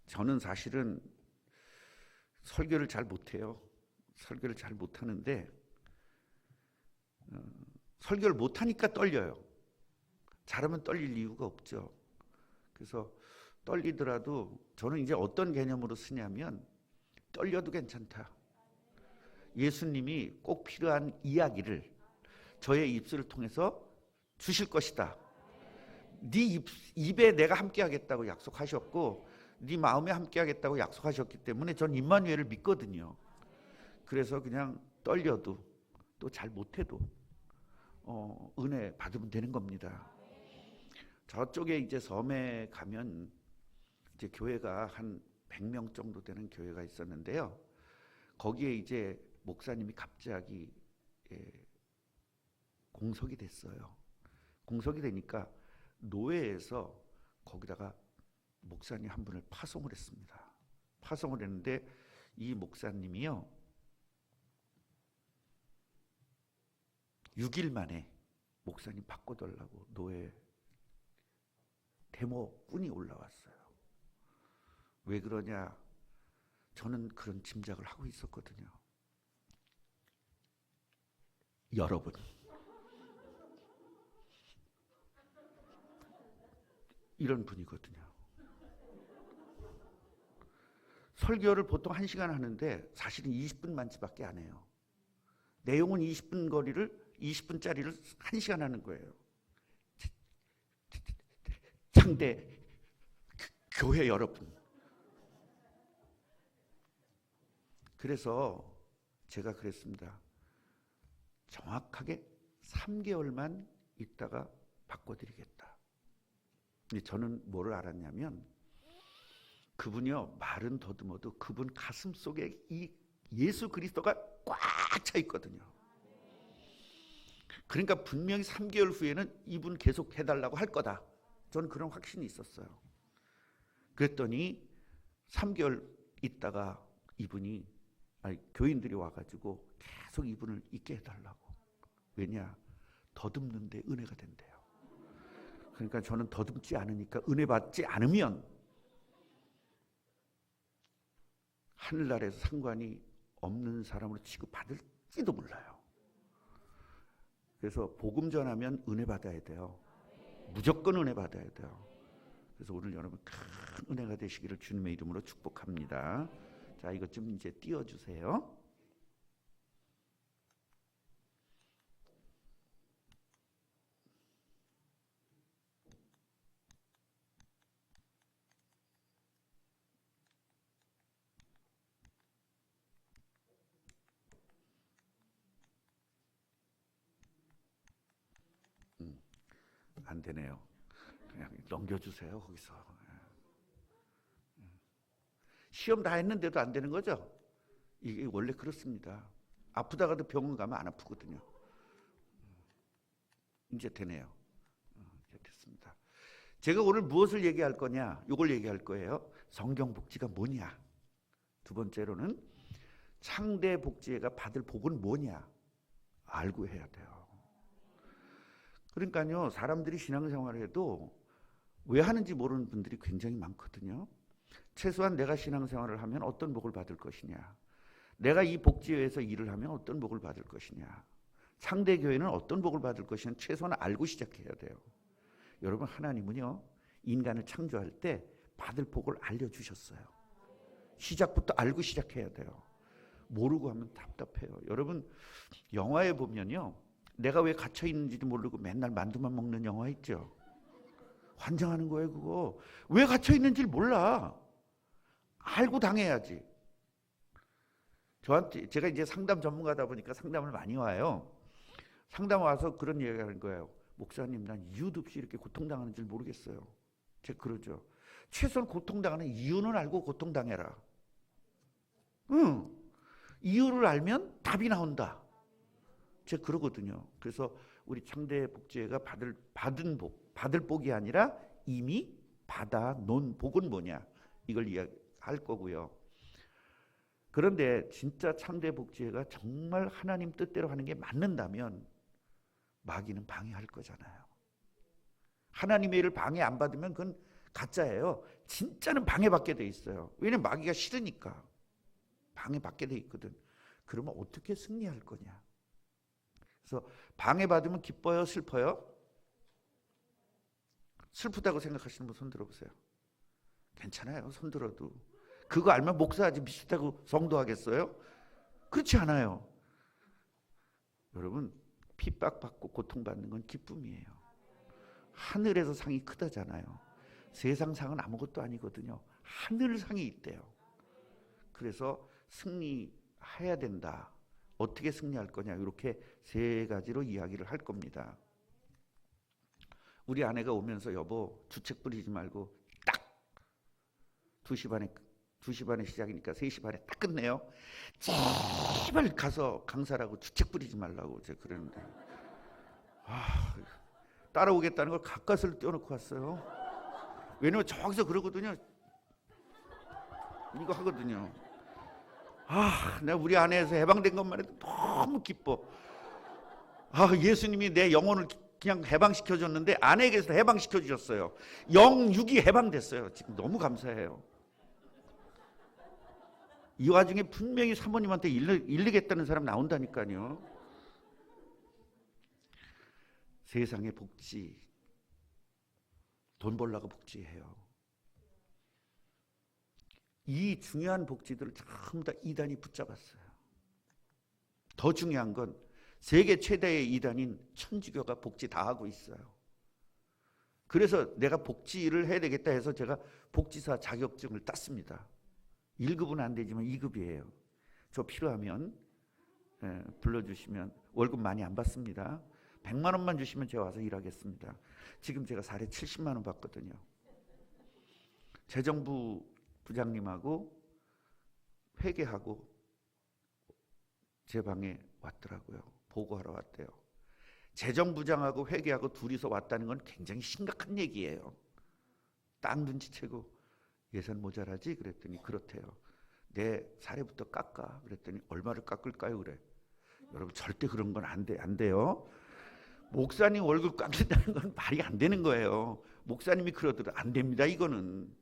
저는 사실은 설교를 잘 못해요. 설교를 잘 못하는데 설교를 못하니까 떨려요. 잘하면 떨릴 이유가 없죠. 그래서 떨리더라도 저는 이제 어떤 개념으로 쓰냐면 떨려도 괜찮다. 예수님이 꼭 필요한 이야기를 저의 입술을 통해서 주실 것이다. 네 입에 내가 함께하겠다고 약속하셨고 네 마음에 함께하겠다고 약속하셨기 때문에 전 임마누엘을 믿거든요. 그래서 그냥 떨려도 또 잘 못해도 은혜 받으면 되는 겁니다. 저쪽에 이제 섬에 가면 이제 교회가 한 100명 정도 되는 교회가 있었는데요. 거기에 이제 목사님이 갑자기 공석이 됐어요. 공석이 되니까 노회에서 거기다가 목사님 한 분을 파송을 했습니다. 파송을 했는데 이 목사님이요 6일 만에 목사님 바꿔달라고 노회 데모꾼이 올라왔어요. 왜 그러냐? 저는 그런 짐작을 하고 있었거든요. 여러분, 이런 분이거든요. 설교를 보통 1시간 하는데 사실은 20분만치밖에 안 해요. 내용은 20분짜리를 1시간 하는 거예요. 창대 교회 여러분. 그래서 제가 그랬습니다. 정확하게 3개월만 있다가 바꿔드리겠다. 근데 저는 뭐를 알았냐면 그분이요 말은 더듬어도 그분 가슴 속에 이 예수 그리스도가 꽉 차 있거든요. 그러니까 분명히 3개월 후에는 이분 계속 해달라고 할 거다. 저는 그런 확신이 있었어요. 그랬더니 3개월 있다가 교인들이 와가지고 계속 이분을 있게 해달라고. 왜냐? 더듬는데 은혜가 된대요. 그러니까 저는 더듬지 않으니까 은혜 받지 않으면 하늘나라에서 상관이 없는 사람으로 취급받을지도 몰라요. 그래서 복음 전하면 은혜 받아야 돼요. 무조건 은혜 받아야 돼요. 그래서 오늘 여러분 큰 은혜가 되시기를 주님의 이름으로 축복합니다. 자, 이것 좀 이제 띄워주세요. 안 되네요. 그냥 넘겨주세요. 거기서. 시험 다 했는데도 안 되는 거죠? 이게 원래 그렇습니다. 아프다가도 병원 가면 안 아프거든요. 이제 되네요. 이제 됐습니다. 제가 오늘 무엇을 얘기할 거냐? 이걸 얘기할 거예요. 성경복지가 뭐냐? 두 번째로는 창대복지회가 받을 복은 뭐냐? 알고 해야 돼요. 그러니까요, 사람들이 신앙생활을 해도 왜 하는지 모르는 분들이 굉장히 많거든요. 최소한 내가 신앙생활을 하면 어떤 복을 받을 것이냐, 내가 이 복지회에서 일을 하면 어떤 복을 받을 것이냐, 창대교회는 어떤 복을 받을 것이냐 최소한 알고 시작해야 돼요. 여러분, 하나님은요 인간을 창조할 때 받을 복을 알려주셨어요. 시작부터 알고 시작해야 돼요. 모르고 하면 답답해요. 여러분, 영화에 보면요 내가 왜 갇혀 있는지도 모르고 맨날 만두만 먹는 영화 있죠. 환장하는 거예요. 그거 왜 갇혀 있는지를 몰라. 알고 당해야지. 저한테, 제가 이제 상담 전문가다 보니까 상담을 많이 와요. 상담 와서 그런 얘기를 하는 거예요. 목사님, 난 이유도 없이 이렇게 고통당하는 줄 모르겠어요. 제가 그러죠. 최소한 고통당하는 이유는 알고 고통당해라. 이유를 알면 답이 나온다. 제가 그러거든요. 그래서 우리 창대복지회가 받을 복이 아니라 이미 받아 놓은 복은 뭐냐, 이걸 이야기할 거고요. 그런데 진짜 창대복지회가 정말 하나님 뜻대로 하는 게 맞는다면 마귀는 방해할 거잖아요. 하나님의 일을 방해 안 받으면 그건 가짜예요. 진짜는 방해받게 돼 있어요. 왜냐면 마귀가 싫으니까 방해받게 돼 있거든. 그러면 어떻게 승리할 거냐? 그래서 방해받으면 기뻐요, 슬퍼요? 슬프다고 생각하시는 분 손 들어보세요. 괜찮아요, 손 들어도. 그거 알면 목사하지 미쳤다고 성도하겠어요? 그렇지 않아요. 여러분, 핍박받고 고통받는 건 기쁨이에요. 하늘에서 상이 크다잖아요. 세상 상은 아무것도 아니거든요. 하늘 상이 있대요. 그래서 승리해야 된다. 어떻게 승리할 거냐, 이렇게 세 가지로 이야기를 할 겁니다. 우리 아내가 오면서 여보 주책 부리지 말고 딱 2시 반에 시작이니까 3시 반에 딱 끝내요. 제발 가서 강사라고 주책 부리지 말라고 제가 그랬는데 따라오겠다는 걸 가까스를 떼어놓고 왔어요. 왜냐면 저기서 그러거든요. 이거 하거든요. 내가 우리 아내에서 해방된 것만 해도 너무 기뻐. 예수님이 내 영혼을 그냥 해방시켜줬는데 아내에게서 해방시켜주셨어요. 영육이 해방됐어요. 지금 너무 감사해요. 이 와중에 분명히 사모님한테 일르겠다는 사람 나온다니까요. 세상의 복지, 돈 벌라고 복지해요. 이 중요한 복지들을 전부 다 이단이 붙잡았어요. 더 중요한 건 세계 최대의 이단인 천주교가 복지 다 하고 있어요. 그래서 내가 복지를 해야 되겠다 해서 제가 복지사 자격증을 땄습니다. 1급은 안 되지만 2급이에요. 저 필요하면 불러주시면 월급 많이 안 받습니다. 100만 원만 주시면 제가 와서 일하겠습니다. 지금 제가 사례 70만 원 받거든요. 재정부 부장님하고 회계하고 제 방에 왔더라고요. 보고하러 왔대요. 재정부장하고 회계하고 둘이서 왔다는 건 굉장히 심각한 얘기예요. 딱 눈치채고 예산 모자라지? 그랬더니 그렇대요. 내 사례부터 깎아. 그랬더니 얼마를 깎을까요? 그래. 여러분 절대 그런 건 안 돼요. 목사님 월급 깎는다는 건 말이 안 되는 거예요. 목사님이 그러더라도 안 됩니다. 이거는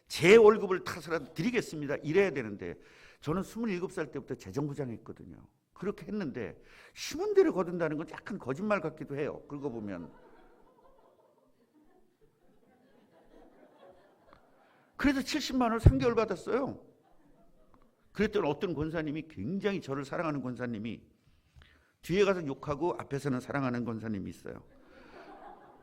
제 월급을 타서라도 드리겠습니다. 이래야 되는데 저는 27살 때부터 재정부장 했거든요. 그렇게 했는데 심은 대로 거둔다는 건 약간 거짓말 같기도 해요. 그거 보면. 그래서 70만 원을 3개월 받았어요. 그랬더니 어떤 권사님이, 굉장히 저를 사랑하는 권사님이, 뒤에 가서 욕하고 앞에서는 사랑하는 권사님이 있어요.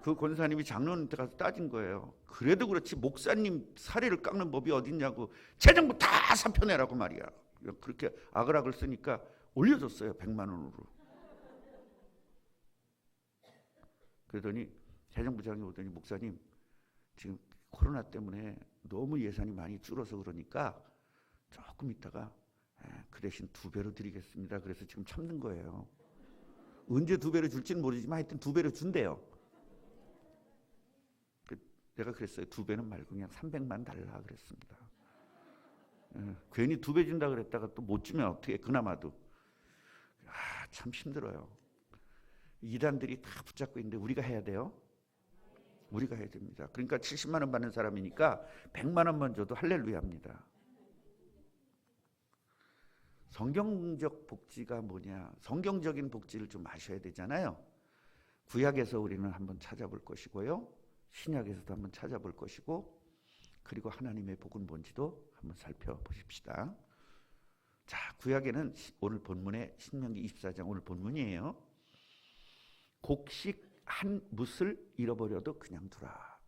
그 권사님이 장로한테 가서 따진 거예요. 그래도 그렇지 목사님 사례를 깎는 법이 어딨냐고, 재정부 다 사표내라고 말이야. 그렇게 아글아글 쓰니까 올려줬어요. 100만 원으로. 그러더니 재정부장이 오더니 목사님 지금 코로나 때문에 너무 예산이 많이 줄어서 그러니까 조금 있다가 그 대신 2배로 드리겠습니다. 그래서 지금 참는 거예요. 언제 2배로 줄지는 모르지만 하여튼 2배로 준대요. 내가 그랬어요. 2배는 말고 그냥 300만 달라 그랬습니다. 괜히 2배 준다 그랬다가 또 못 주면 어떻게, 그나마도. 참 힘들어요. 이단들이 다 붙잡고 있는데 우리가 해야 돼요. 우리가 해야 됩니다. 그러니까 70만 원 받는 사람이니까 100만 원만 줘도 할렐루야입니다. 성경적 복지가 뭐냐? 성경적인 복지를 좀 아셔야 되잖아요. 구약에서 우리는 한번 찾아볼 것이고요. 신약에서도 한번 찾아볼 것이고, 그리고 하나님의 복은 뭔지도 한번 살펴보십시다. 자, 구약에는 오늘 본문에 신명기 24장 오늘 본문이에요. 곡식 한 뭇을 잃어버려도 그냥 두라.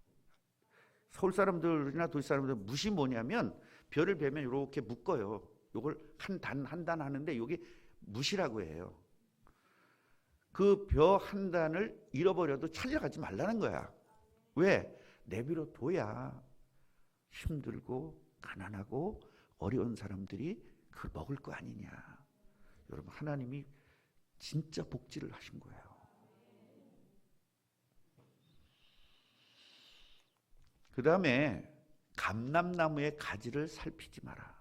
서울 사람들이나 도시 사람들 뭇이 뭐냐면 벼를 베면 이렇게 묶어요. 요걸 한 단 하는데 이게 뭇이라고 해요. 그 벼 한 단을 잃어버려도 찾아가지 말라는 거야. 왜? 내비로 둬야 힘들고 가난하고 어려운 사람들이 그걸 먹을 거 아니냐. 여러분, 하나님이 진짜 복지를 하신 거예요. 그 다음에 감람나무의 가지를 살피지 마라.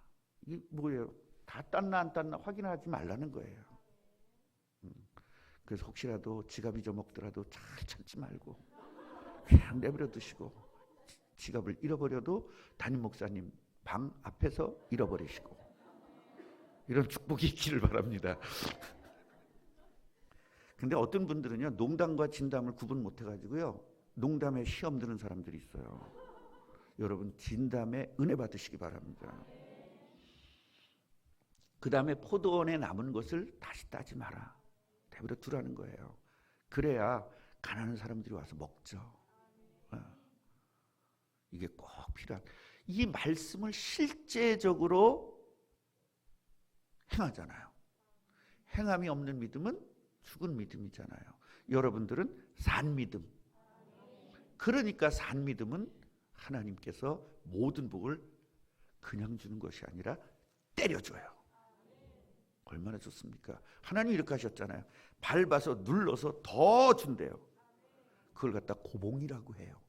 이게 뭐예요? 다 땄나 안 땄나 확인하지 말라는 거예요. 그래서 혹시라도 지갑 잊어먹더라도 잘 찾지 말고 그냥 내버려 두시고 지갑을 잃어버려도 담임 목사님 방 앞에서 잃어버리시고, 이런 축복이 있기를 바랍니다. 근데 어떤 분들은요, 농담과 진담을 구분 못 해가지고요, 농담에 시험 드는 사람들이 있어요. 여러분, 진담에 은혜 받으시기 바랍니다. 그 다음에 포도원에 남은 것을 다시 따지 마라. 내버려 두라는 거예요. 그래야 가난한 사람들이 와서 먹죠. 이게 꼭 필요한, 이 말씀을 실제적으로 행하잖아요. 행함이 없는 믿음은 죽은 믿음이잖아요. 여러분들은 산 믿음. 그러니까 산 믿음은 하나님께서 모든 복을 그냥 주는 것이 아니라 때려줘요. 얼마나 좋습니까? 하나님이 이렇게 하셨잖아요. 밟아서 눌러서 더 준대요. 그걸 갖다 고봉이라고 해요.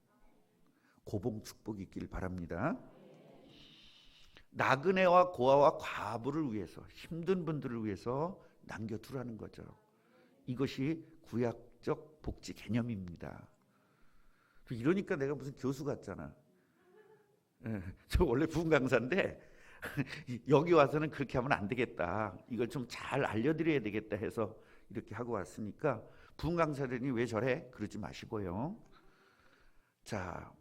고봉 축복이 있기를 바랍니다. 나그네와 고아와 과부를 위해서, 힘든 분들을 위해서 남겨두라는 거죠. 이것이 구약적 복지 개념입니다. 이러니까 내가 무슨 교수 같잖아. 저 원래 부흥 강사인데 여기 와서는 그렇게 하면 안 되겠다, 이걸 좀 잘 알려드려야 되겠다 해서 이렇게 하고 왔으니까, 부흥 강사들이 왜 저래? 그러지 마시고요. 자,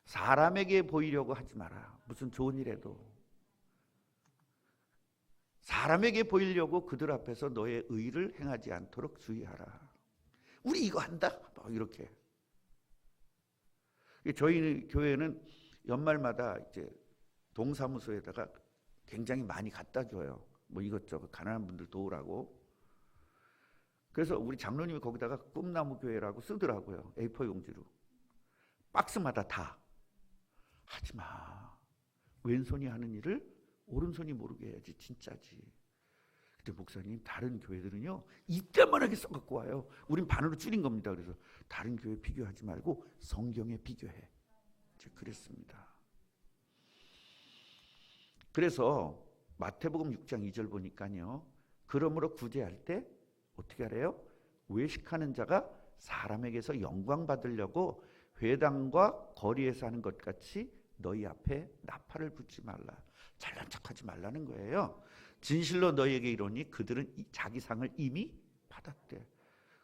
사람에게 보이려고 하지 마라. 무슨 좋은 일에도 사람에게 보이려고 그들 앞에서 너의 의를 행하지 않도록 주의하라. 우리 이거 한다? 이렇게. 저희 교회는 연말마다 이제 동사무소에다가 굉장히 많이 갖다 줘요. 뭐 이것저것 가난한 분들 도우라고. 그래서 우리 장로님이 거기다가 꿈나무 교회라고 쓰더라고요. A4 용지로. 박스마다 다. 하지 마. 왼손이 하는 일을 오른손이 모르게 해야지, 진짜지. 근데 목사님, 다른 교회들은요, 이때만하게 써갖고 와요. 우린 반으로 줄인 겁니다. 그래서 다른 교회 비교하지 말고 성경에 비교해. 그랬습니다. 그래서 마태복음 6장 2절 보니까요, 그러므로 구제할 때 어떻게 하래요? 외식하는 자가 사람에게서 영광 받으려고 회당과 거리에서 하는 것 같이 너희 앞에 나팔을 붙지 말라. 잘난 척하지 말라는 거예요. 진실로 너희에게 이르노니 그들은 자기 상을 이미 받았대.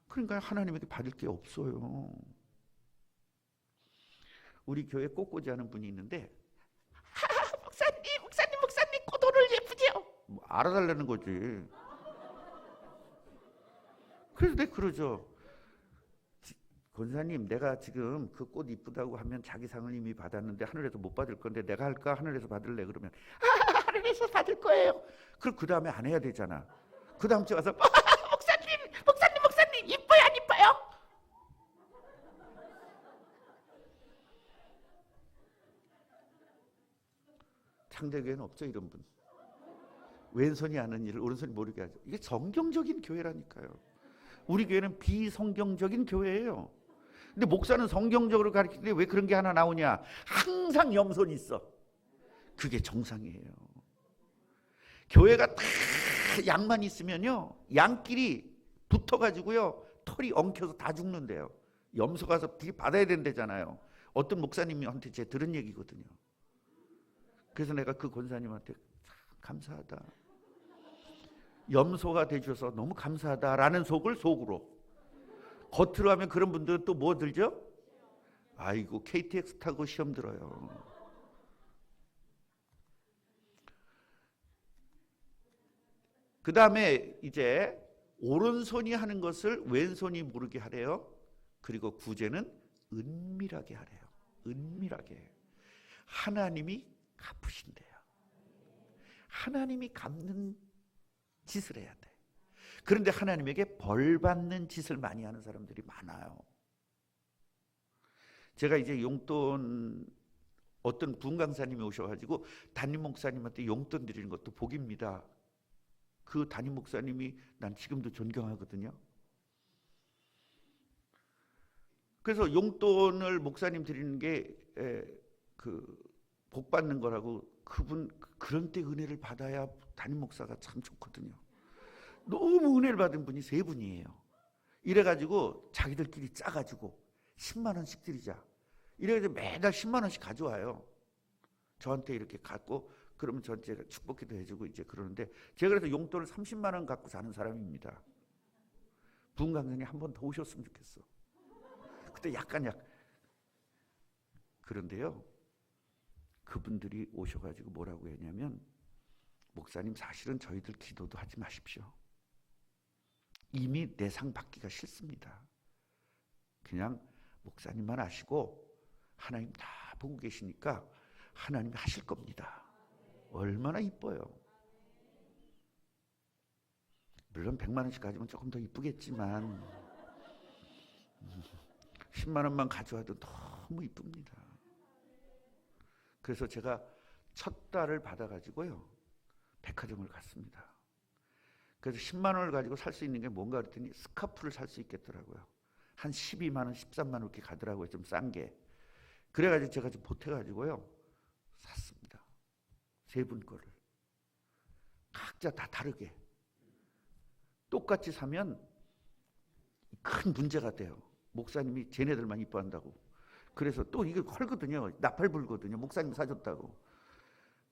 그러니까 하나님에게 받을 게 없어요. 우리 교회 꽃꽂이 하는 분이 있는데, 목사님 꽃오를 예쁘죠? 뭐 알아달라는 거지. 그래서 내가 그러죠. 권사님, 내가 지금 그 꽃 이쁘다고 하면 자기 상을 이미 받았는데 하늘에서 못 받을 건데 내가 할까? 하늘에서 받을래? 그러면 하늘에서 받을 거예요. 그럼 그 다음에 안 해야 되잖아. 그 다음 주에 와서 목사님 이뻐요 안 이뻐요? 창대교회는 없죠, 이런 분. 왼손이 하는 일을 오른손이 모르게 하죠. 이게 성경적인 교회라니까요. 우리 교회는 비성경적인 교회예요. 근데 목사는 성경적으로 가르치는데 왜 그런 게 하나 나오냐? 항상 염손이 있어. 그게 정상이에요. 교회가 다 양만 있으면요, 양끼리 붙어가지고요, 털이 엉켜서 다 죽는데요. 염소 가서 받아야 된다잖아요. 어떤 목사님한테 제가 들은 얘기거든요. 그래서 내가 그 권사님한테 감사하다, 염소가 되셔서 너무 감사하다라는 속을 속으로, 겉으로 하면 그런 분들은 또 뭐 들죠? 아이고, KTX 타고 시험 들어요. 그 다음에 이제 오른손이 하는 것을 왼손이 모르게 하래요. 그리고 구제는 은밀하게 하래요. 은밀하게. 하나님이 갚으신대요. 하나님이 갚는 짓을 해야 돼. 그런데 하나님에게 벌 받는 짓을 많이 하는 사람들이 많아요. 제가 이제 용돈, 어떤 부흥 강사님이 오셔가지고 담임 목사님한테 용돈 드리는 것도 복입니다. 그 담임 목사님이 난 지금도 존경하거든요. 그래서 용돈을 목사님 드리는 게 복 받는 거라고, 그분 그런 때 은혜를 받아야 담임 목사가 참 좋거든요. 너무 은혜를 받은 분이 3분이에요. 이래가지고 자기들끼리 짜가지고 10만 원씩 드리자. 이래서 매달 10만 원씩 가져와요. 저한테 이렇게 갖고 그러면 전 제가 축복기도 해주고 이제 그러는데 제가 그래서 용돈을 30만 원 갖고 사는 사람입니다. 부흥 강연에 한 번 더 오셨으면 좋겠어. 그때 약간 그런데요. 그분들이 오셔가지고 뭐라고 했냐면 목사님 사실은 저희들 기도도 하지 마십시오. 이미 내 상 받기가 싫습니다. 그냥 목사님만 아시고 하나님 다 보고 계시니까 하나님이 하실 겁니다. 얼마나 이뻐요. 물론 100만 원씩 가지면 조금 더 이쁘겠지만 10만 원만 가져와도 너무 이쁩니다. 그래서 제가 첫 달을 받아가지고요 백화점을 갔습니다. 그래서 10만 원을 가지고 살 수 있는 게 뭔가 그랬더니 스카프를 살 수 있겠더라고요. 한 12만 원, 13만 원 이렇게 가더라고요. 좀 싼 게. 그래가지고 제가 좀 보태가지고요 샀습니다. 세 분 거를. 각자 다 다르게. 똑같이 사면 큰 문제가 돼요. 목사님이 쟤네들만 이뻐한다고. 그래서 또 이게 헐거든요. 나팔 불거든요. 목사님 사줬다고.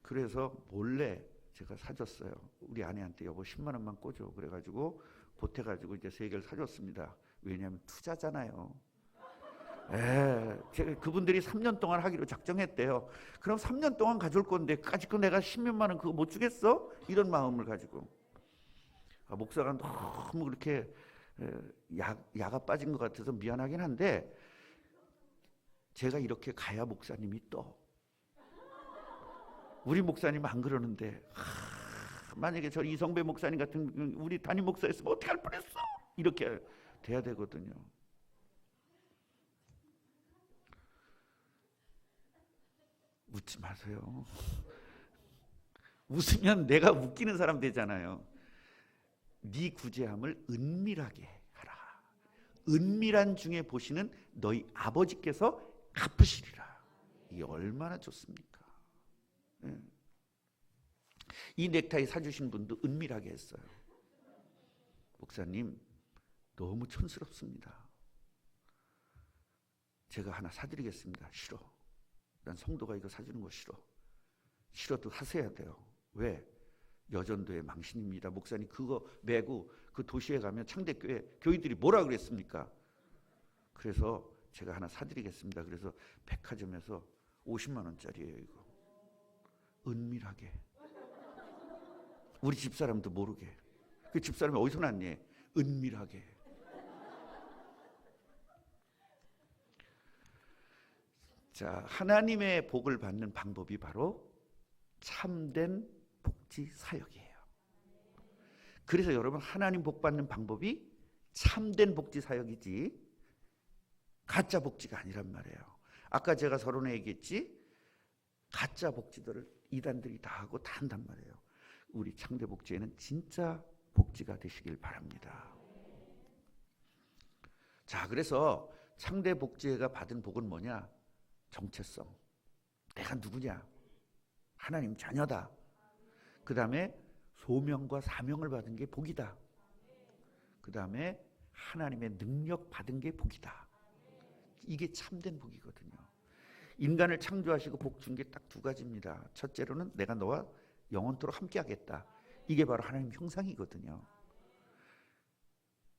그래서 몰래 제가 사줬어요. 우리 아내한테 여보 10만 원만 꽂아. 그래가지고 보태가지고 이제 3개를 사줬습니다. 왜냐하면 투자잖아요. 제가 그분들이 3년 동안 하기로 작정했대요. 그럼 3년 동안 가져올 건데 까짓거 내가 10몇만 원 그거 못 주겠어? 이런 마음을 가지고. 목사가 너무 그렇게 야가 빠진 것 같아서 미안하긴 한데 제가 이렇게 가야 목사님이 또 우리 목사님 안 그러는데 만약에 저 이성배 목사님 같은 우리 담임 목사였으면 어떻게 할 뻔했어? 이렇게 돼야 되거든요. 웃지 마세요. 웃으면 내가 웃기는 사람 되잖아요. 네 구제함을 은밀하게 하라. 은밀한 중에 보시는 너희 아버지께서 갚으시리라. 이게 얼마나 좋습니까? 네. 이 넥타이 사주신 분도 은밀하게 했어요. 목사님 너무 촌스럽습니다. 제가 하나 사드리겠습니다. 싫어. 난 성도가 이거 사주는 거 싫어. 싫어도 하셔야 돼요. 왜? 여전도의 망신입니다. 목사님 그거 메고 그 도시에 가면 창대교회 교인들이 뭐라 그랬습니까? 그래서 제가 하나 사드리겠습니다. 그래서 백화점에서 50만 원짜리예요. 이거 은밀하게 우리 집사람도 모르게. 그 집사람이 어디서 났니? 은밀하게. 자, 하나님의 복을 받는 방법이 바로 참된 복지 사역이에요. 그래서 여러분 하나님 복 받는 방법이 참된 복지 사역이지 가짜 복지가 아니란 말이에요. 아까 제가 서론에 얘기했지 가짜 복지들을 이단들이 다 하고 다 한단 말이에요. 우리 창대 복지에는 진짜 복지가 되시길 바랍니다. 자, 그래서 창대 복지회가 받은 복은 뭐냐? 정체성. 내가 누구냐? 하나님 자녀다. 그 다음에 소명과 사명을 받은 게 복이다. 그 다음에 하나님의 능력 받은 게 복이다. 이게 참된 복이거든요. 인간을 창조하시고 복 준 게 딱 두 가지입니다. 첫째로는 내가 너와 영원토록 함께 하겠다. 이게 바로 하나님 형상이거든요.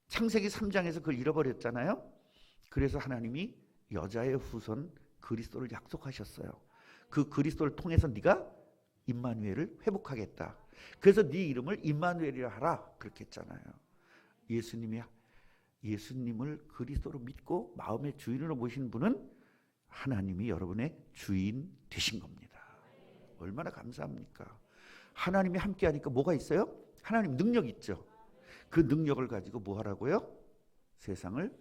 창세기 3장에서 그걸 잃어버렸잖아요. 그래서 하나님이 여자의 후손 그리스도를 약속하셨어요. 그 그리스도를 통해서 네가 임마누엘을 회복하겠다. 그래서 네 이름을 임마누엘이라 하라 그렇게 했잖아요. 예수님을 그리스도로 믿고 마음의 주인으로 모신 분은 하나님이 여러분의 주인 되신 겁니다. 얼마나 감사합니까? 하나님이 함께 하니까 뭐가 있어요? 하나님 능력 있죠. 그 능력을 가지고 뭐 하라고요? 세상을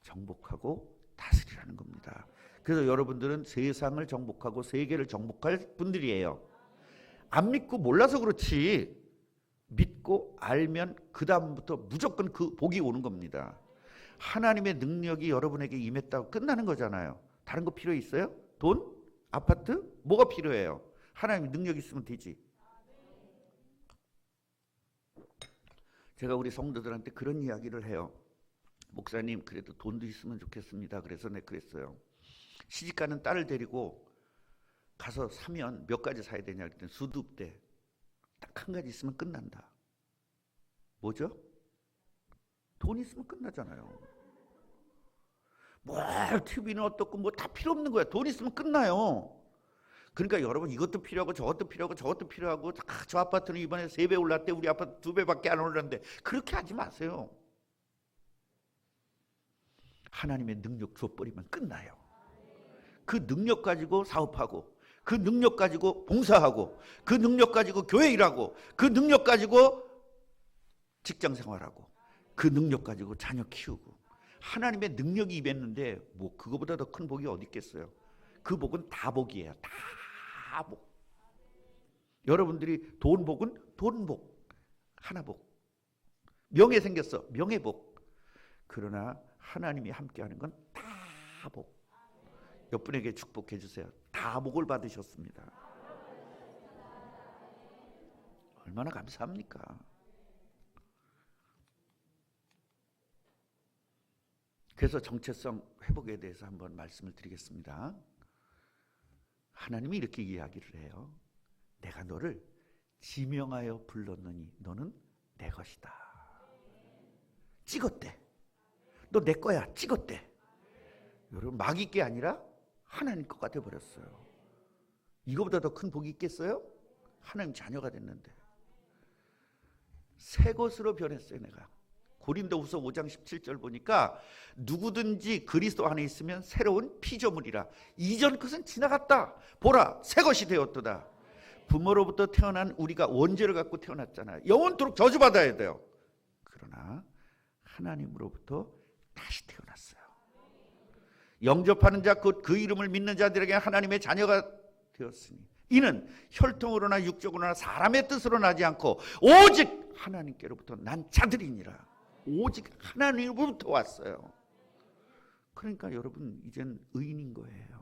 정복하고 다스리라는 겁니다. 그래서 여러분들은 세상을 정복하고 세계를 정복할 분들이에요. 안 믿고 몰라서 그렇지 믿고 알면 그 다음부터 무조건 그 복이 오는 겁니다. 하나님의 능력이 여러분에게 임했다고 끝나는 거잖아요. 다른 거 필요 있어요? 돈? 아파트? 뭐가 필요해요? 하나님의 능력이 있으면 되지. 제가 우리 성도들한테 그런 이야기를 해요. 목사님 그래도 돈도 있으면 좋겠습니다. 그래서 내가 그랬어요. 시집가는 딸을 데리고 가서 사면 몇 가지 사야 되냐 그랬더니 수두대 딱 한 가지 있으면 끝난다. 뭐죠? 돈 있으면 끝나잖아요. 뭐 TV는 어떻고 뭐 다 필요 없는 거야. 돈 있으면 끝나요. 그러니까 여러분 이것도 필요하고 저것도 필요하고 저것도 필요하고 저 아파트는 이번에 3배 올랐대. 우리 아파트 2배밖에 안 올랐는데 그렇게 하지 마세요. 하나님의 능력 줘버리면 끝나요. 그 능력 가지고 사업하고 그 능력 가지고 봉사하고 그 능력 가지고 교회 일하고 그 능력 가지고 직장 생활하고 그 능력 가지고 자녀 키우고 하나님의 능력이 임했는데 뭐 그거보다 더 큰 복이 어디 있겠어요. 그 복은 다 복이에요. 다 복. 여러분들이 돈 복은 돈 복, 하나 복. 명예 생겼어, 명예 복. 그러나 하나님이 함께하는 건 다 복. 옆분에게 축복해 주세요. 다 복을 받으셨습니다. 얼마나 감사합니까? 그래서 정체성 회복에 대해서 한번 말씀을 드리겠습니다. 하나님이 이렇게 이야기를 해요. 내가 너를 지명하여 불렀느니 너는 내 것이다. 찍었대. 너 내 거야. 찍었대. 여러분 마귀 게 아니라 하나님 거가 돼버렸어요. 이거보다 더 큰 복이 있겠어요? 하나님 자녀가 됐는데 새 것으로 변했어요. 내가 고린도후서 5장 17절 보니까 누구든지 그리스도 안에 있으면 새로운 피조물이라. 이전 것은 지나갔다. 보라 새 것이 되었도다. 부모로부터 태어난 우리가 원죄를 갖고 태어났잖아요. 영원토록 저주받아야 돼요. 그러나 하나님으로부터 다시 태어났어요. 영접하는 자 곧 그 이름을 믿는 자들에게 하나님의 자녀가 되었으니 이는 혈통으로나 육적으로나 사람의 뜻으로 나지 않고 오직 하나님께로부터 난 자들이니라. 오직 하나님으로부터 왔어요. 그러니까 여러분 이젠 의인인 거예요.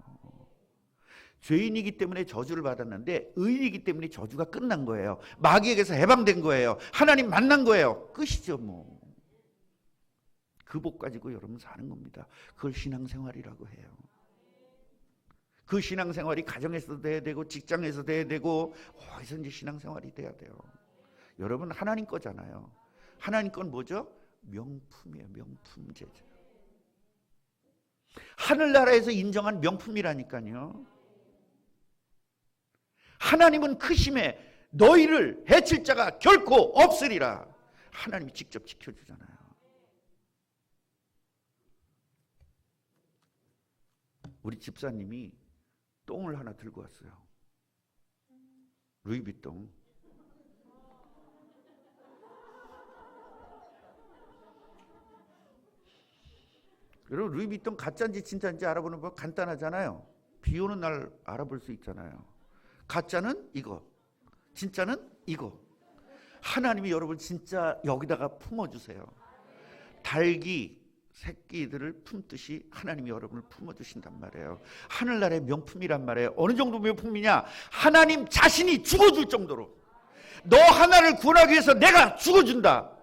죄인이기 때문에 저주를 받았는데 의인이기 때문에 저주가 끝난 거예요. 마귀에게서 해방된 거예요. 하나님 만난 거예요. 끝이죠 뭐. 그 복 가지고 여러분 사는 겁니다. 그걸 신앙생활이라고 해요. 그 신앙생활이 가정에서도 돼야 되고 직장에서도 돼야 되고 어디서든지 신앙생활이 돼야 돼요. 여러분 하나님 거잖아요. 하나님 건 뭐죠? 명품이에요. 명품 제자. 하늘나라에서 인정한 명품이라니까요. 하나님은 크심에 너희를 해칠 자가 결코 없으리라. 하나님이 직접 지켜주잖아요. 우리 집사님이 똥을 하나 들고 왔어요. 루이비통. 여러분 루이비통 가짜인지 진짜인지 알아보는 법 간단하잖아요. 비 오는 날 알아볼 수 있잖아요. 가짜는 이거, 진짜는 이거. 하나님이 여러분 진짜 여기다가 품어주세요. 닭이 새끼들을 품듯이 하나님이 여러분을 품어주신단 말이에요. 하늘나라의 명품이란 말이에요. 어느 정도 명품이냐? 하나님 자신이 죽어줄 정도로. 너 하나를 구원하기 위해서 내가 죽어준다.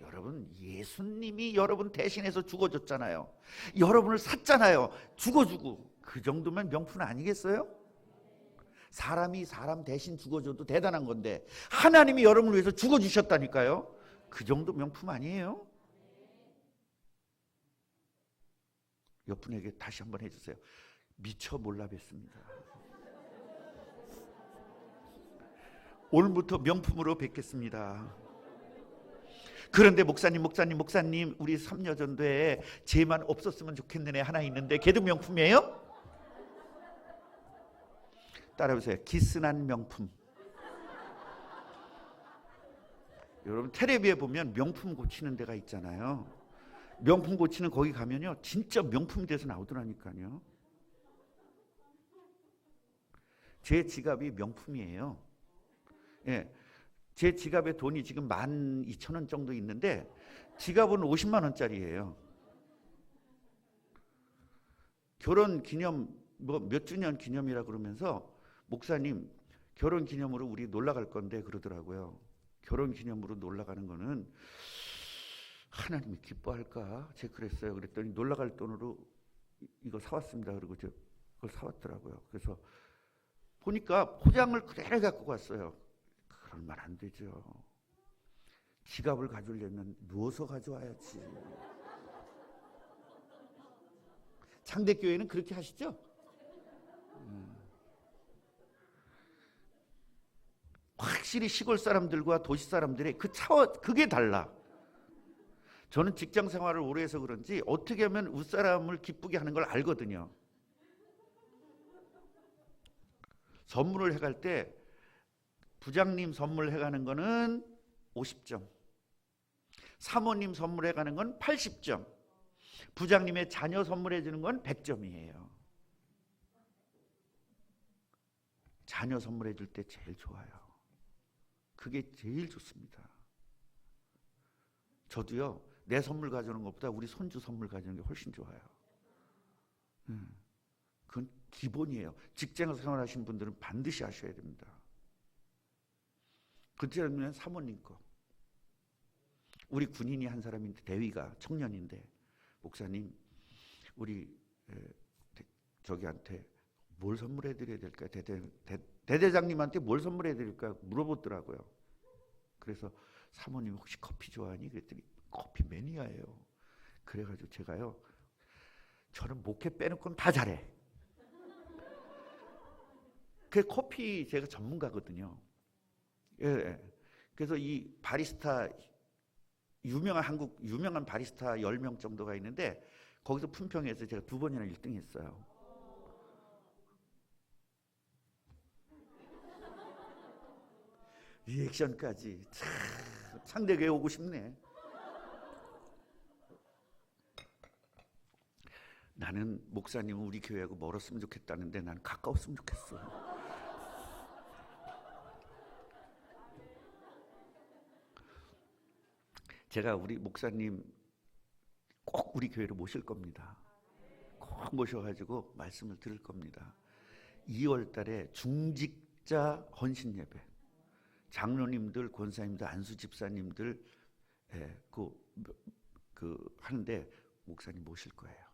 여러분 예수님이 여러분 대신해서 죽어줬잖아요. 여러분을 샀잖아요. 죽어주고. 그 정도면 명품 아니겠어요? 사람이 사람 대신 죽어줘도 대단한 건데 하나님이 여러분을 위해서 죽어주셨다니까요. 그 정도 명품 아니에요? 옆분에게 다시 한번 해주세요. 미처 몰라 뵙습니다. 오늘부터 명품으로 뵙겠습니다. 그런데 목사님 우리 삼여전도에 쟤만 없었으면 좋겠는 애 하나 있는데 걔도 명품이에요? 따라해보세요. 기스난 명품. 여러분 텔레비에 보면 명품 고치는 데가 있잖아요. 명품 고치는 거기 가면요 진짜 명품이 돼서 나오더라니까요. 제 지갑이 명품이에요. 예, 제 지갑에 돈이 지금 12,000원 정도 있는데 지갑은 50만 원짜리예요. 결혼 기념 뭐 몇 주년 기념이라 그러면서 목사님 결혼 기념으로 우리 놀러 갈 건데 그러더라고요. 결혼 기념으로 놀러 가는 거는 하나님이 기뻐할까? 제가 그랬어요. 그랬더니 놀러 갈 돈으로 이거 사왔습니다. 그리고 저 그걸 사왔더라고요. 그래서 보니까 포장을 그대로 갖고 갔어요. 그러면 안 되죠. 지갑을 가져오려면 누워서 가져와야지. 창대교회는 그렇게 하시죠? 확실히 시골 사람들과 도시 사람들의 그 차원, 그게 달라. 저는 직장 생활을 오래 해서 그런지 어떻게 하면 윗사람을 기쁘게 하는 걸 알거든요. 선물을 해갈 때 부장님 선물해가는 거는 50점, 사모님 선물해가는 건 80점, 부장님의 자녀 선물해주는 건 100점이에요. 자녀 선물해줄 때 제일 좋아요. 그게 제일 좋습니다. 저도요, 내 선물 가져오는 것보다 우리 손주 선물 가져오는 게 훨씬 좋아요. 그건 기본이에요. 직장 생활하신 분들은 반드시 하셔야 됩니다. 그때는 사모님 거. 우리 군인이 한 사람인데, 대위가 청년인데, 목사님 우리 저기한테 뭘 선물해 드려야 될까? 대대장님한테 뭘 선물해 드릴까 물어보더라고요. 그래서 사모님 혹시 커피 좋아하니? 그랬더니 커피 매니아예요. 그래가지고 제가요, 저는 목회 빼놓고는 다 잘해. 그 커피 제가 전문가거든요. 예. 그래서 이 바리스타, 한국 유명한 바리스타 10명 정도가 있는데, 거기서 품평해서 제가 2번이나 1등 했어요. 리액션까지. 상대교회 오고 싶네. 나는 목사님은 우리 교회하고 멀었으면 좋겠다는데 나는 가까웠으면 좋겠어. 제가 우리 목사님 꼭 우리 교회로 모실 겁니다. 꼭 모셔가지고 말씀을 들을 겁니다. 2월 달에 중직자 헌신 예배, 장로님들, 권사님들, 안수 집사님들 하는데 목사님 모실 거예요.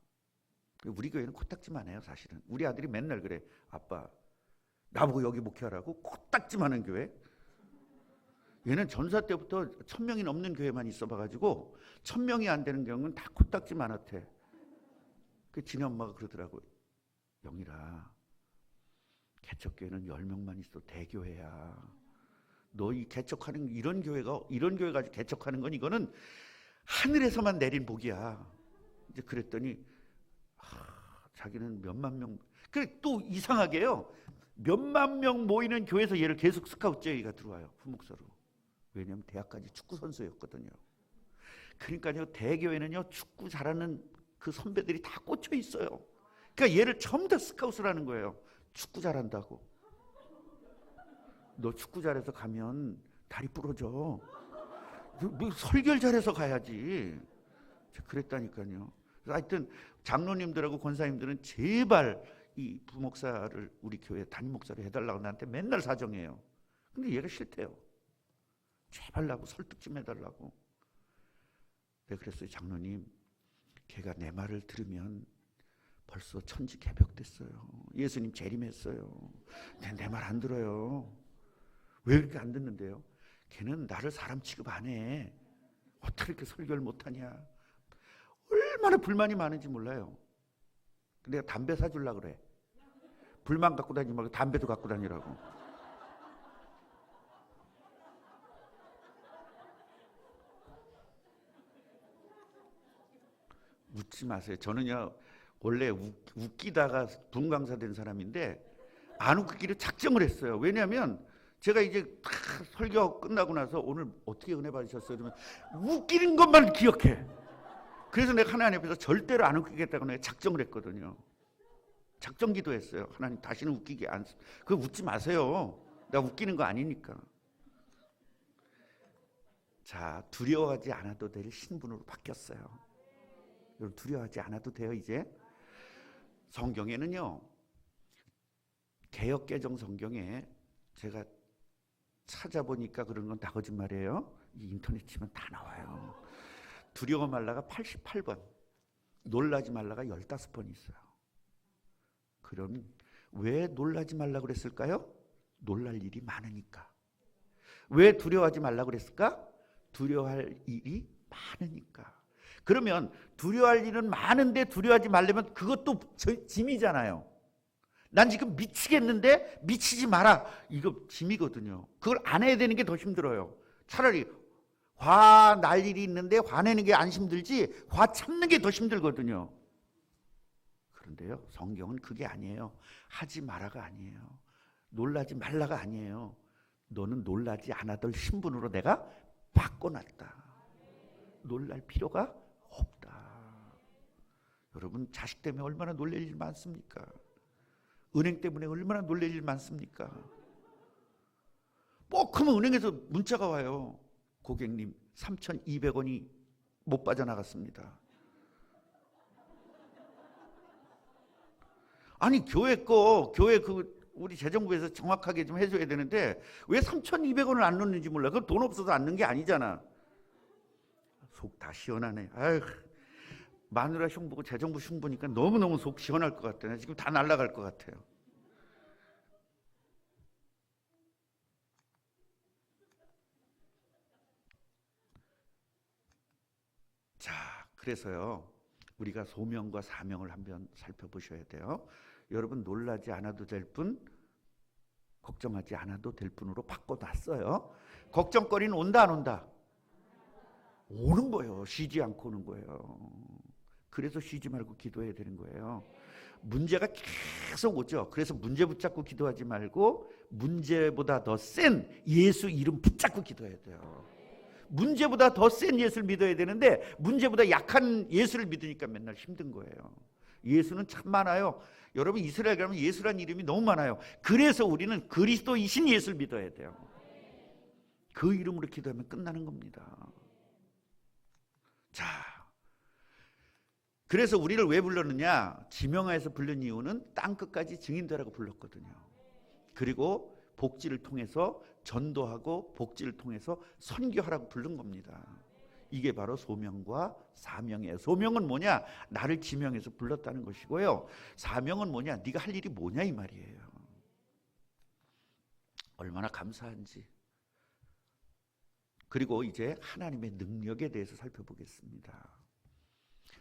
우리 교회는 코딱지만 해요. 사실은 우리 아들이 맨날 그래. 아빠 나보고 여기 목회하라고? 코딱지만 하는 교회? 얘는 전사 때부터 1000명이 넘는 교회만 있어봐가지고 1000명이 안 되는 경우는 다 코딱지만 하대. 그 지네 엄마가 그러더라고. 영일아, 개척교회는 10명만 있어도 대교회야. 너 이 개척하는 이런 교회 가지고 개척하는 건 이거는 하늘에서만 내린 복이야. 이제 그랬더니 자기는 몇만 명. 그래 또 이상하게요. 몇만 명 모이는 교회에서 얘를 계속 스카우트 제의가 들어와요. 후목사로. 왜냐하면 대학까지 축구 선수였거든요. 그러니까요, 대교회는요, 축구 잘하는 그 선배들이 다 꽂혀 있어요. 그러니까 얘를 전부 다 스카웃을 하는 거예요. 축구 잘한다고. 너 축구 잘해서 가면 다리 부러져. 뭐 설교를 잘해서 가야지. 그랬다니까요. 하여튼 장로님들하고 권사님들은 제발 이 부목사를 우리 교회 담임 목사로 해달라고 나한테 맨날 사정해요. 근데 얘가 싫대요. 제발 나고 설득 좀 해달라고. 내가 그랬어요. 장로님, 걔가 내 말을 들으면 벌써 천지 개벽됐어요. 예수님 재림했어요. 내 말 안 들어요. 왜 그렇게 안 듣는데요? 걔는 나를 사람 취급 안 해. 어떻게 이렇게 설교를 못하냐. 얼마나 불만이 많은지 몰라요. 근데 내가 담배 사주려고 그래. 불만 갖고 다니지 말고 담배도 갖고 다니라고. 웃지 마세요. 저는요, 원래 웃기다가 분강사 된 사람인데 안 웃기기로 작정을 했어요. 왜냐하면 제가 이제 설교 끝나고 나서 오늘 어떻게 은혜 받으셨어요? 그러면 웃기는 것만 기억해. 그래서 내가 하나님 앞에서 절대로 안 웃기겠다고 내가 작정을 했거든요. 작정 기도했어요. 하나님 다시는 웃기게 안, 그거 웃지 마세요. 나 웃기는 거 아니니까. 자, 두려워하지 않아도 될 신분으로 바뀌었어요. 여러분 두려워하지 않아도 돼요. 이제 성경에는요, 개역개정 성경에 제가 찾아보니까 그런 건 다 거짓말이에요. 이 인터넷 치면 다 나와요. 두려워 말라가 88번, 놀라지 말라가 15번 있어요. 그럼 왜 놀라지 말라고 그랬을까요? 놀랄 일이 많으니까. 왜 두려워하지 말라고 그랬을까? 두려워할 일이 많으니까. 그러면 두려워할 일은 많은데 두려워하지 말려면 그것도 짐이잖아요. 난 지금 미치겠는데 미치지 마라. 이거 짐이거든요. 그걸 안 해야 되는 게 더 힘들어요. 차라리 화날 일이 있는데 화내는 게 안 힘들지 화 참는 게 더 힘들거든요. 그런데요, 성경은 그게 아니에요. 하지 마라가 아니에요. 놀라지 말라가 아니에요. 너는 놀라지 않아도 신분으로 내가 바꿔놨다. 놀랄 필요가 없다. 여러분, 자식 때문에 얼마나 놀랄 일 많습니까? 은행 때문에 얼마나 놀랄 일 많습니까? 꼭 하면 은행에서 문자가 와요. 고객님 3,200원이 못 빠져나갔습니다. 아니 교회 우리 재정부에서 정확하게 좀 해줘야 되는데 왜 3,200원을 안 넣는지 몰라. 그건 돈 없어서 안 넣는 게 아니잖아. 속 다 시원하네. 아휴, 마누라 흉 보고 재정부 흉 보니까 너무너무 속 시원할 것 같아. 지금 다 날아갈 것 같아요. 자, 그래서요, 우리가 소명과 사명을 한번 살펴보셔야 돼요. 여러분, 놀라지 않아도 될 뿐, 걱정하지 않아도 될 뿐으로 바꿔놨어요. 걱정거리는 온다 안 온다? 오는 거예요. 쉬지 않고 오는 거예요. 그래서 쉬지 말고 기도해야 되는 거예요. 문제가 계속 오죠. 그래서 문제 붙잡고 기도하지 말고 문제보다 더 센 예수 이름 붙잡고 기도해야 돼요. 문제보다 더 센 예수를 믿어야 되는데 문제보다 약한 예수를 믿으니까 맨날 힘든 거예요. 예수는 참 많아요. 여러분, 이스라엘 가면 예수란 이름이 너무 많아요. 그래서 우리는 그리스도이신 예수를 믿어야 돼요. 그 이름으로 기도하면 끝나는 겁니다. 자, 그래서 우리를 왜 불렀느냐? 지명하에서 부른 이유는 땅끝까지 증인되라고 불렀거든요. 그리고 복지를 통해서 전도하고 복지를 통해서 선교하라고 부른 겁니다. 이게 바로 소명과 사명이에요. 소명은 뭐냐? 나를 지명해서 불렀다는 것이고요. 사명은 뭐냐? 네가 할 일이 뭐냐 이 말이에요. 얼마나 감사한지. 그리고 이제 하나님의 능력에 대해서 살펴보겠습니다.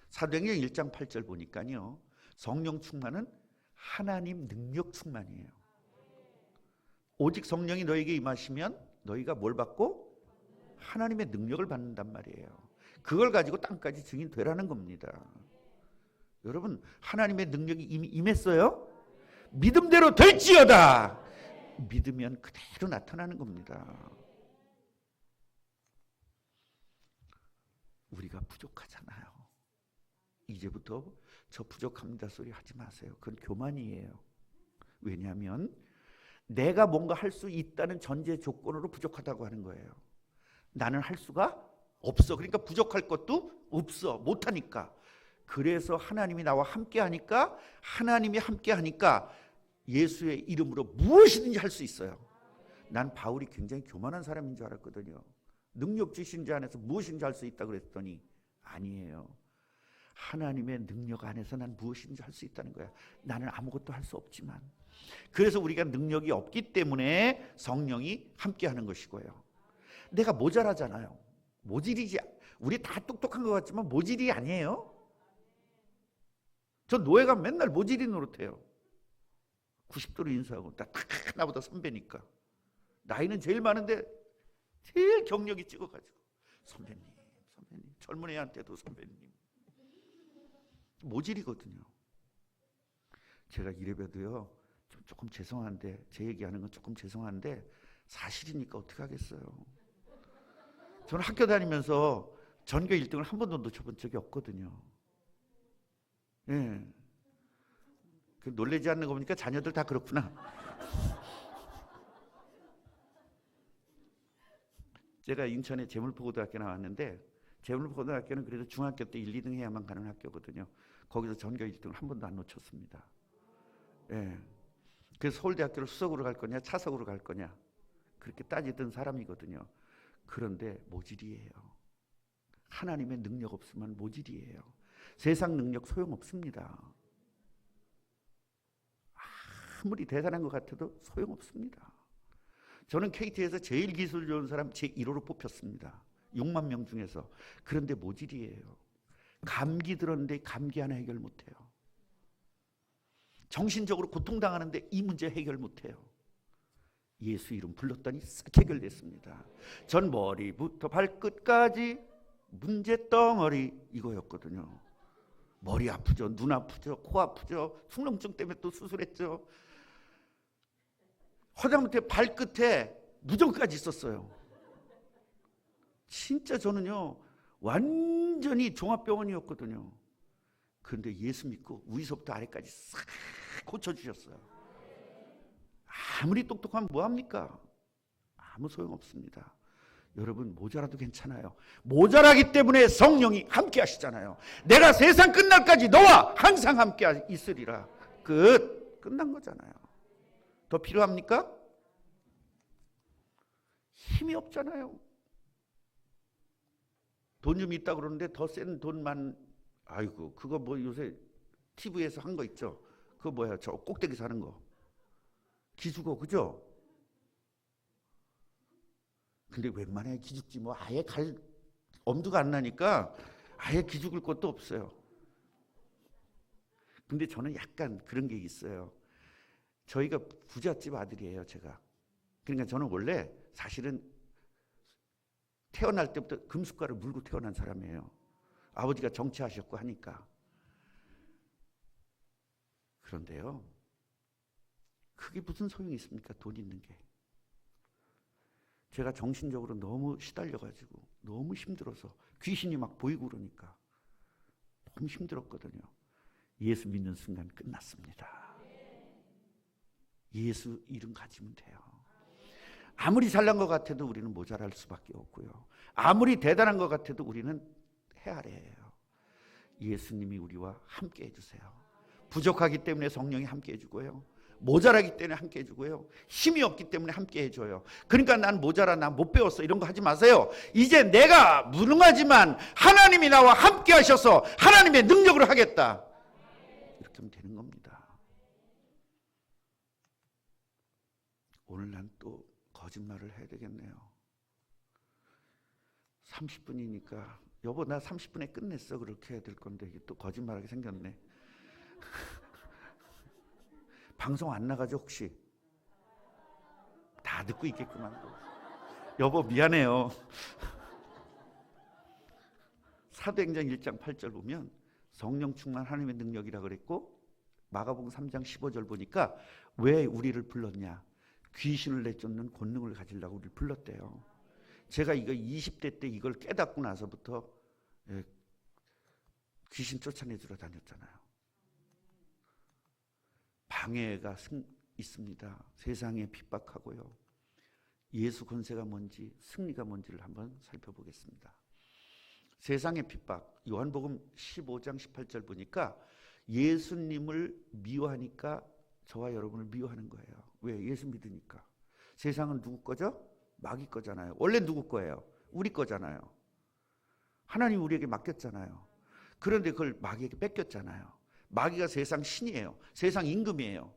사도행전 1장 8절 보니까요, 성령 충만은 하나님 능력 충만이에요. 오직 성령이 너에게 임하시면 너희가 뭘 받고? 하나님의 능력을 받는단 말이에요. 그걸 가지고 땅까지 증인 되라는 겁니다. 여러분, 하나님의 능력이 이미 임했어요? 믿음대로 될지어다. 믿으면 그대로 나타나는 겁니다. 우리가 부족하잖아요. 이제부터 저 부족합니다 소리 하지 마세요. 그건 교만이에요. 왜냐하면 내가 뭔가 할 수 있다는 전제 조건으로 부족하다고 하는 거예요. 나는 할 수가 없어. 그러니까 부족할 것도 없어. 못하니까. 그래서 하나님이 나와 함께 하니까, 하나님이 함께 하니까 예수의 이름으로 무엇이든지 할 수 있어요. 난 바울이 굉장히 교만한 사람인 줄 알았거든요. 능력 주신 자 안에서 무엇인지 할 수 있다고 그랬더니 아니에요. 하나님의 능력 안에서 난 무엇인지 할 수 있다는 거야. 나는 아무것도 할 수 없지만. 그래서 우리가 능력이 없기 때문에 성령이 함께 하는 것이고요. 내가 모자라잖아요. 모질이지. 우리 다 똑똑한 것 같지만 모질이 아니에요. 저 노예 가면 맨날 모질이 노릇해요. 90도로 인사하고 나보다 선배니까. 나이는 제일 많은데 제일 경력이 찍어가지고 선배님 젊은 애한테도 선배님. 모질이거든요. 제가 이래봬도요, 조금 죄송한데, 제 얘기하는 건 조금 죄송한데 사실이니까 어떻게 하겠어요. 저는 학교 다니면서 전교 1등을 한 번도 놓쳐본 적이 없거든요. 예. 놀라지 않는 거 보니까 자녀들 다 그렇구나. 제가 인천에 재물포고등학교 나왔는데, 재물포고등학교는 그래도 중학교 때 1, 2등 해야만 가는 학교거든요. 거기서 전교 1등을 한 번도 안 놓쳤습니다. 예. 그래서 서울대학교를 수석으로 갈 거냐 차석으로 갈 거냐 그렇게 따지던 사람이거든요. 그런데 모질이에요. 하나님의 능력 없으면 모질이에요. 세상 능력 소용없습니다. 아무리 대단한 것 같아도 소용없습니다. 저는 KT에서 제일 기술 좋은 사람 제1호로 뽑혔습니다. 6만 명 중에서. 그런데 모질이에요. 감기 들었는데 감기 하나 해결 못해요. 정신적으로 고통당하는데 이 문제 해결 못해요. 예수 이름 불렀더니 싹 해결됐습니다. 전 머리부터 발끝까지 문제덩어리 이거였거든요. 머리 아프죠, 눈 아프죠, 코 아프죠, 축농증 때문에 또 수술했죠. 허리부터 발끝에 무좀까지 있었어요. 진짜 저는요 완전히 종합병원이었거든요. 그런데 예수 믿고 위서부터 아래까지 싹 고쳐주셨어요. 아무리 똑똑하면 뭐합니까? 아무 소용없습니다. 여러분 모자라도 괜찮아요. 모자라기 때문에 성령이 함께 하시잖아요. 내가 세상 끝날까지 너와 항상 함께 있으리라. 끝난 거잖아요. 더 필요합니까? 힘이 없잖아요. 돈 좀 있다 그러는데 더 센 돈만, 아이고 그거 뭐 요새 TV에서 한 거 있죠. 그거 뭐야, 저 꼭대기 사는 거 기죽어, 그죠? 근데 웬만해 기죽지 뭐. 아예 갈 엄두가 안 나니까 아예 기죽을 것도 없어요. 근데 저는 약간 그런 게 있어요. 저희가 부잣집 아들이에요, 제가. 그러니까 저는 원래 사실은 태어날 때부터 금숟가락을 물고 태어난 사람이에요. 아버지가 정치하셨고 하니까. 그런데요, 그게 무슨 소용이 있습니까? 돈 있는 게. 제가 정신적으로 너무 시달려가지고 너무 힘들어서 귀신이 막 보이고 그러니까 너무 힘들었거든요. 예수 믿는 순간 끝났습니다. 예수 이름 가지면 돼요. 아무리 잘난 것 같아도 우리는 모자랄 수밖에 없고요. 아무리 대단한 것 같아도 우리는 헤아려요. 예수님이 우리와 함께 해주세요. 부족하기 때문에 성령이 함께 해주고요. 모자라기 때문에 함께 해주고요. 힘이 없기 때문에 함께 해줘요. 그러니까 난 모자라, 난 못 배웠어, 이런 거 하지 마세요. 이제 내가 무능하지만 하나님이 나와 함께 하셔서 하나님의 능력으로 하겠다. 이렇게 하면 되는 겁니다. 오늘 난 또 거짓말을 해야 되겠네요. 30분이니까 여보 나 30분에 끝냈어, 그렇게 해야 될 건데 이게 또 거짓말하게 생겼네. 방송 안 나가죠 혹시? 다 듣고 있겠구만. 여보 미안해요. 사도행전 1장 8절 보면 성령 충만 하나님의 능력이라 그랬고, 마가복음 3장 15절 보니까 왜 우리를 불렀냐? 귀신을 내쫓는 권능을 가지려고 우리를 불렀대요. 제가 이거 20대 때 이걸 깨닫고 나서부터 귀신 쫓아내주러 다녔잖아요. 방해가 있습니다. 세상에 핍박하고요. 예수 권세가 뭔지, 승리가 뭔지를 한번 살펴보겠습니다. 세상의 핍박, 요한복음 15장 18절 보니까 예수님을 미워하니까 저와 여러분을 미워하는 거예요. 왜? 예수 믿으니까. 세상은 누구 거죠? 마귀 거잖아요. 원래 누구 거예요? 우리 거잖아요. 하나님 우리에게 맡겼잖아요. 그런데 그걸 마귀에게 뺏겼잖아요. 마귀가 세상 신이에요. 세상 임금이에요.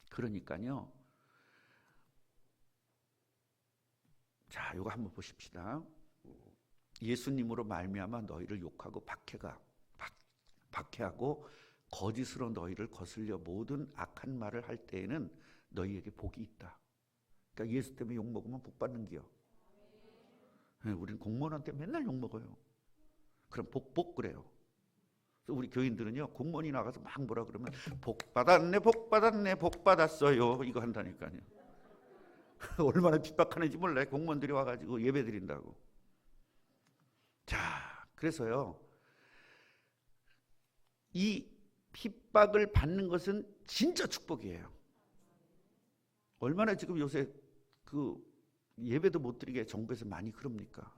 그러니까요. 자, 이거 한번 보십시다. 예수님으로 말미암아 너희를 욕하고 박해하고 거짓으로 너희를 거슬려 모든 악한 말을 할 때에는 너희에게 복이 있다. 그러니까 예수 때문에 욕 먹으면 복 받는 기요. 우리는 공무원한테 맨날 욕 먹어요. 그럼 복 그래요. 그래서 우리 교인들은요, 공무원이 나가서 막 뭐라 그러면 복 받았네, 복 받았네, 복 받았어요, 이거 한다니까요. 얼마나 핍박하는지 몰라요. 공무원들이 와가지고 예배 드린다고. 자, 그래서요, 이 핍박을 받는 것은 진짜 축복이에요. 얼마나 지금 요새 그 예배도 못 드리게 정부에서 많이 그럽니까?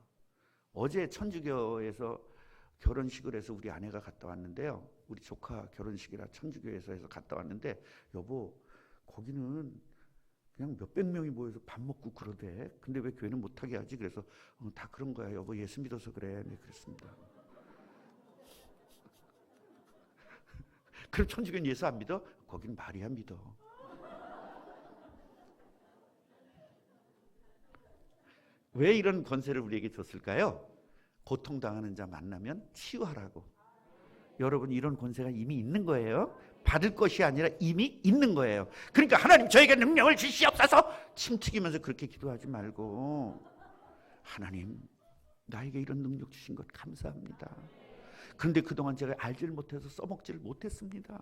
어제 천주교에서 결혼식을 해서 우리 아내가 갔다 왔는데요. 우리 조카 결혼식이라 천주교에서 해서 갔다 왔는데, 여보 거기는 그냥 몇백 명이 모여서 밥 먹고 그러대. 근데 왜 교회는 못하게 하지? 그래서 다 그런 거야 여보, 예수 믿어서 그래. 네, 그랬습니다. 그럼 천주교는 예수 안 믿어? 거긴 마리아 믿어. 왜 이런 권세를 우리에게 줬을까요? 고통당하는 자 만나면 치유하라고. 여러분, 이런 권세가 이미 있는 거예요. 받을 것이 아니라 이미 있는 거예요. 그러니까 하나님 저에게 능력을 주시옵소서 침튀기면서 그렇게 기도하지 말고, 하나님 나에게 이런 능력 주신 것 감사합니다. 그런데 그동안 제가 알지를 못해서 써먹지를 못했습니다.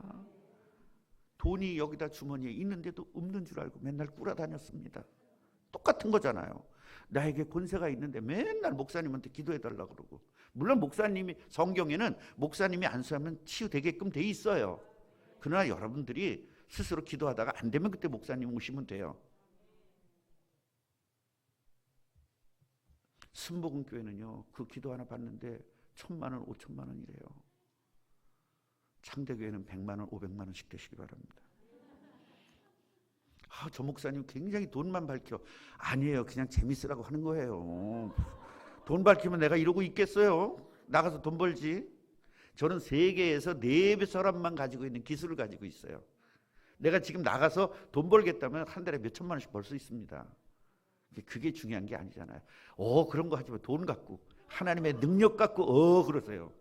돈이 여기다 주머니에 있는데도 없는 줄 알고 맨날 꾸려다녔습니다. 똑같은 거잖아요. 나에게 권세가 있는데 맨날 목사님한테 기도해달라고 그러고. 물론 목사님이, 성경에는 목사님이 안수하면 치유되게끔 돼 있어요. 그러나 여러분들이 스스로 기도하다가 안 되면 그때 목사님 오시면 돼요. 순복음교회는요, 그 기도 하나 받는데 1,000만 원, 5천만 원이래요. 창대교회는 100만 원, 500만 원씩 되시기 바랍니다. 저 목사님 굉장히 돈만 밝혀. 아니에요. 그냥 재밌으라고 하는 거예요. 돈 밝히면 내가 이러고 있겠어요? 나가서 돈 벌지. 저는 세계에서 4배 사람만 가지고 있는 기술을 가지고 있어요. 내가 지금 나가서 돈 벌겠다면 한 달에 몇 천만 원씩 벌 수 있습니다. 그게 중요한 게 아니잖아요. 그런 거 하지 마. 돈 갖고, 하나님의 능력 갖고 그러세요.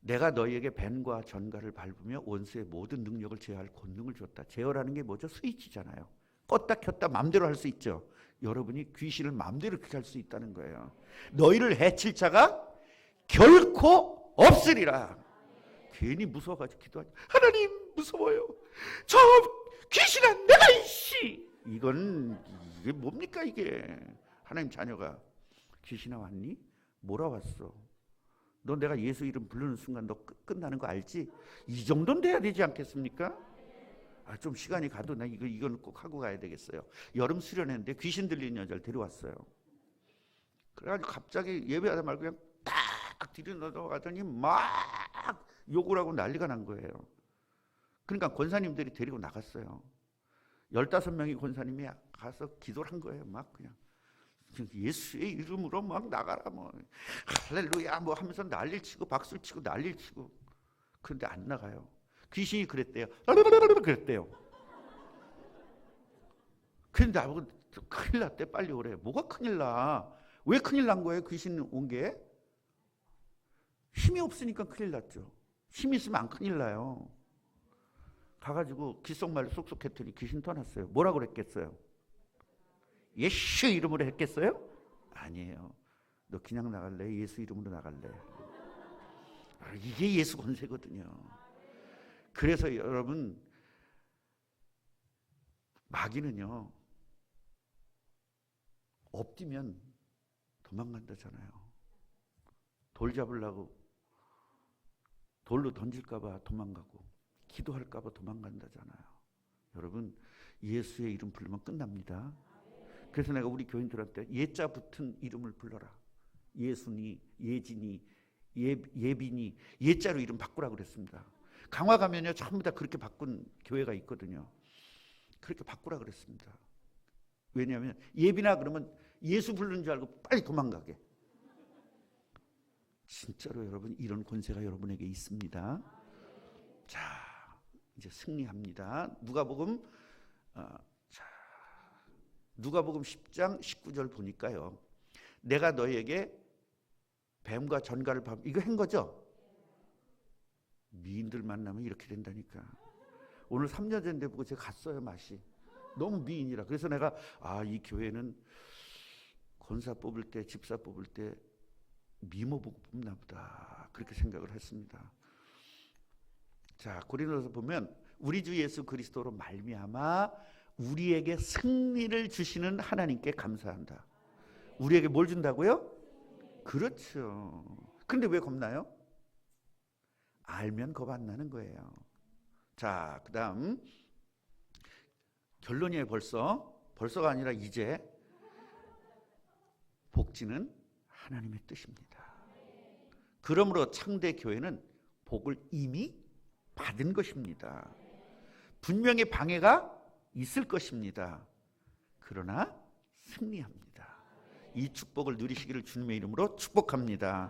내가 너희에게 뱀과 전갈을 밟으며 원수의 모든 능력을 제어할 권능을 줬다. 제어라는 게 뭐죠? 스위치잖아요. 껐다 켰다 마음대로 할 수 있죠. 여러분이 귀신을 마음대로 그렇게 할 수 있다는 거예요. 너희를 해칠 자가 결코 없으리라. 괜히 무서워가지고 기도하지. 하나님 무서워요. 저 귀신아 내가 이씨. 이게 뭡니까 이게. 하나님 자녀가 귀신아 왔니? 뭐라 왔어? 너 내가 예수 이름 부르는 순간 너 끝나는 거 알지? 이 정도는 돼야 되지 않겠습니까? 좀 시간이 가도 나 이건 꼭 하고 가야 되겠어요. 여름 수련회인데 귀신 들리는 여자를 데려왔어요. 그래가지고 갑자기 예배하다 말고 그냥 딱 뒤로 넘어가더니 막 욕을 하고 난리가 난 거예요. 그러니까 권사님들이 데리고 나갔어요. 15명이 권사님이 가서 기도를 한 거예요. 막 그냥 예수의 이름으로 막 나가라 뭐 할렐루야 뭐 하면서 난리를 치고 박수를 치고 난리를 치고. 그런데 안 나가요. 귀신이 그랬대요. 그랬대요. 그런데 나보고 큰일 났대. 빨리 오래. 뭐가 큰일 나? 왜 큰일 난 거예요? 귀신 온 게? 힘이 없으니까 큰일 났죠. 힘이 있으면 안 큰일 나요. 가가지고 귓속말로 쏙쏙 했더니 귀신 떠났어요. 뭐라고 그랬겠어요? 예수 이름으로 했겠어요? 아니에요. 너 그냥 나갈래? 예수 이름으로 나갈래? 이게 예수 권세거든요. 그래서 여러분, 마귀는요 엎드면 도망간다잖아요. 돌 잡으려고 돌로 던질까 봐 도망가고 기도할까 봐 도망간다잖아요. 여러분, 예수의 이름 부르면 끝납니다. 그래서 내가 우리 교인들한테 예자 붙은 이름을 불러라. 예순이, 예진이, 예빈이, 예자로 이름 바꾸라 그랬습니다. 강화 가면요 전부 다 그렇게 바꾼 교회가 있거든요. 그렇게 바꾸라 그랬습니다. 왜냐하면 예빈아 그러면 예수 부르는 줄 알고 빨리 도망가게. 진짜로 여러분, 이런 권세가 여러분에게 있습니다. 자, 이제 승리합니다. 누가복음 10장 19절 보니까요, 내가 너희에게 뱀과 전갈을 이거 한 거죠? 미인들 만나면 이렇게 된다니까. 오늘 3년 전인데 보고 제가 갔어요. 맛이 너무 미인이라. 그래서 내가 이 교회는 권사 뽑을 때, 집사 뽑을 때 미모 보고 뽑나 보다, 그렇게 생각을 했습니다. 자, 고린도서 보면 우리 주 예수 그리스도로 말미암아 우리에게 승리를 주시는 하나님께 감사한다. 우리에게 뭘 준다고요? 그렇죠. 근데 왜 겁나요? 알면 겁 안 나는 거예요. 자, 그 다음 결론이에요. 벌써가 아니라 이제. 복지는 하나님의 뜻입니다. 그러므로 창대 교회는 복을 이미 받은 것입니다. 분명히 방해가 있을 것입니다. 그러나 승리합니다. 이 축복을 누리시기를 주님의 이름으로 축복합니다.